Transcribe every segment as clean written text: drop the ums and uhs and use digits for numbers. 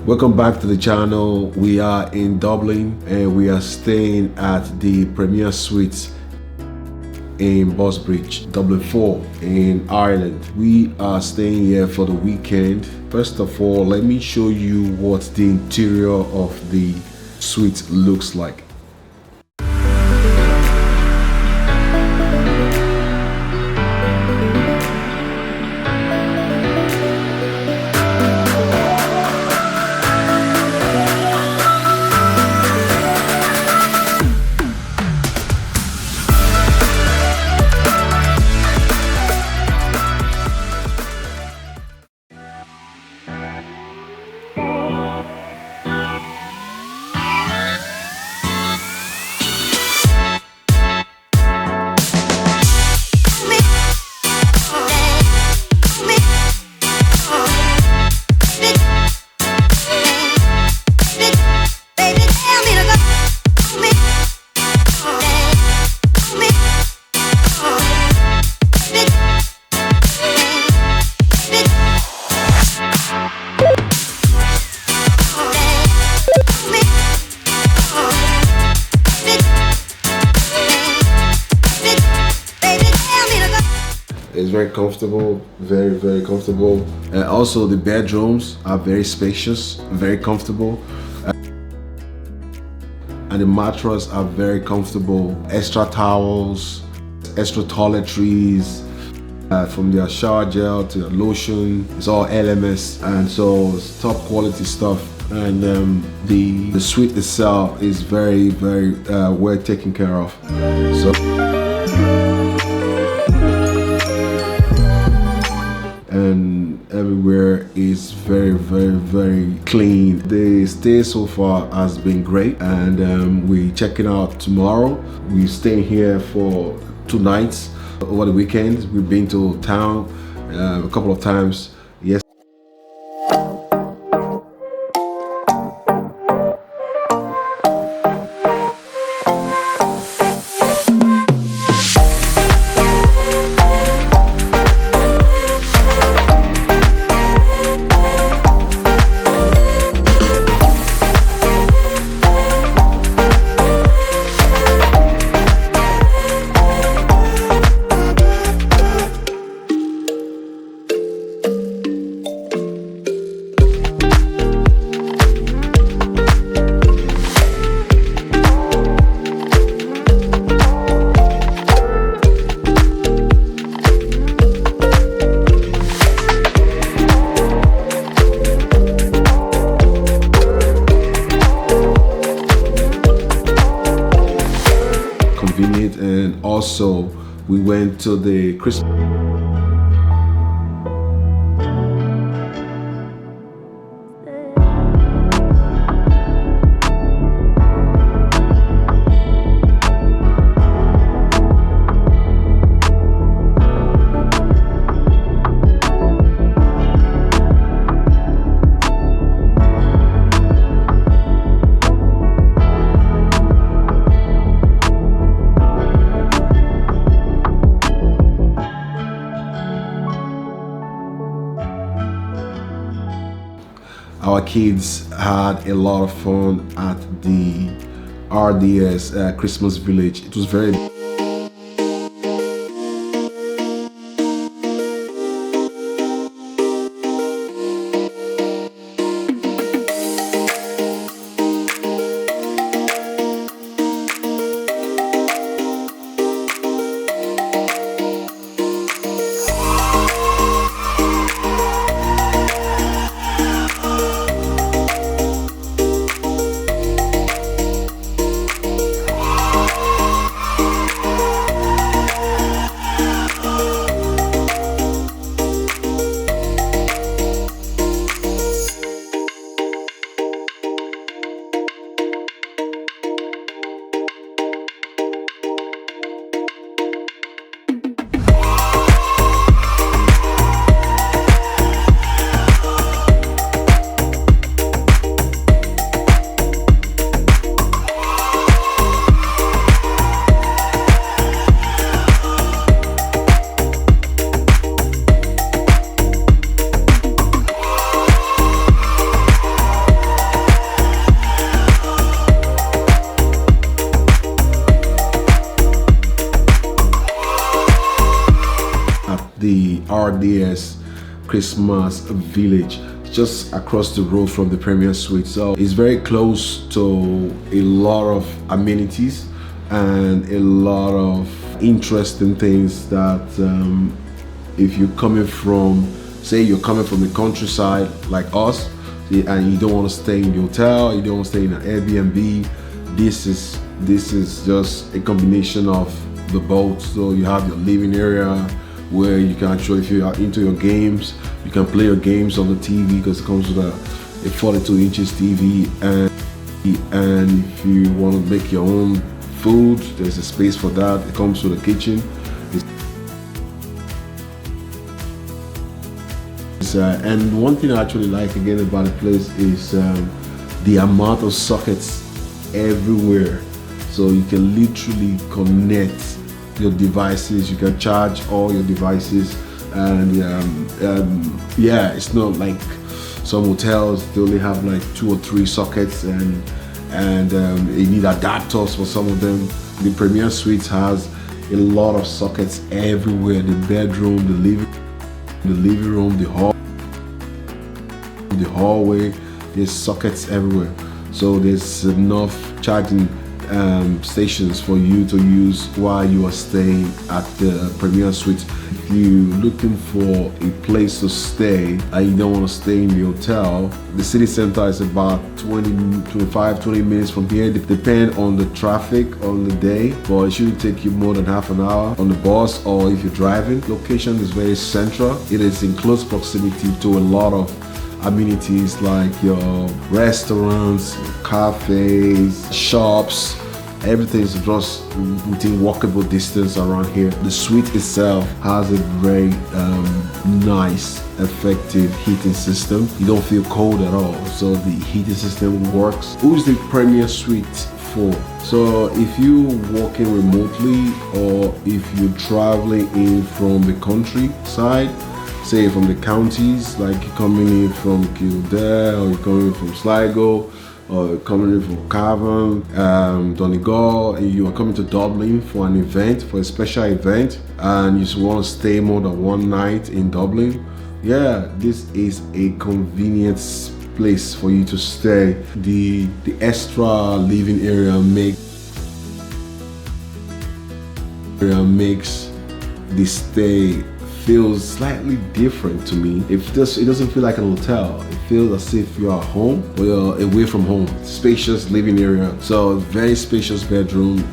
Welcome back to the channel. We are in Dublin and we are staying at the Premier Suites in Ballsbridge, Dublin 4 in Ireland. We are staying here for the weekend. First of all, let me show you what the interior of the suite looks like. It's very comfortable, very comfortable. And also the bedrooms are very spacious, very comfortable. And the mattress are very comfortable. Extra towels, extra toiletries, from their shower gel to the lotion. It's all LMS, and so it's top quality stuff. And the suite itself is very well taken care of. So. And everywhere is very clean. The stay so far has been great, and we're checking out tomorrow. We're staying here for 2 nights over the weekend. We've been to town a couple of times. Yes. And also we went to the Christmas. Our kids had a lot of fun at the RDS Christmas Village. It was very RDS Christmas Village, just across the road from the Premier Suite. So it's very close to a lot of amenities and a lot of interesting things that if you're coming from, say you're coming from the countryside like us, and you don't want to stay in the hotel, you don't want to stay in an Airbnb, this is just a combination of the both. So you have your living area where you can actually, if you are into your games, you can play your games on the TV because it comes with a 42 inches TV, and if you want to make your own food, there's a space for that. It comes with a kitchen. And one thing I actually like again about the place is the amount of sockets everywhere. So you can literally connect your devices, you can charge all your devices, and yeah, it's not like some hotels, they only have like 2 or 3 sockets, and you need adapters for some of them. The Premier Suites has a lot of sockets everywhere, the bedroom, the living room, the hallway, there's sockets everywhere. So there's enough charging stations for you to use while you are staying at the Premier Suite. If you're looking for a place to stay and you don't want to stay in the hotel, the city center is about 20 minutes from here. It depends on the traffic on the day, but it shouldn't take you more than half an hour on the bus or if you're driving. Location is very central. It is in close proximity to a lot of amenities like your restaurants, cafes, shops. Everything is just within walkable distance around here. The suite itself has a very nice, effective heating system. You don't feel cold at all, so the heating system works. Who's the Premier Suite for? So if you're working remotely or if you're traveling in from the countryside, say from the counties, like you're coming in from Kildare or you're coming in from Sligo or you're coming in from Cavan, Donegal, and you are coming to Dublin for an event, for a special event, and you just want to stay more than one night in Dublin, yeah, this is a convenient place for you to stay. The extra living area makes the stay feels slightly different to me. It doesn't feel like an hotel. It feels as if you're at home or you're away from home. Spacious living area. So very spacious bedroom,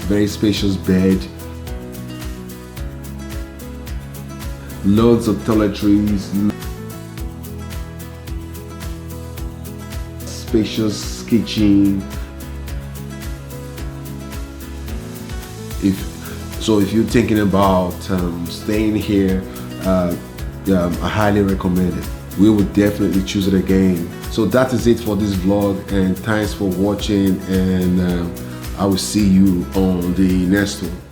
very spacious bed, loads of toiletries, spacious kitchen. If you're thinking about staying here, I highly recommend it. We would definitely choose it again. So that is it for this vlog, and thanks for watching, and I will see you on the next one.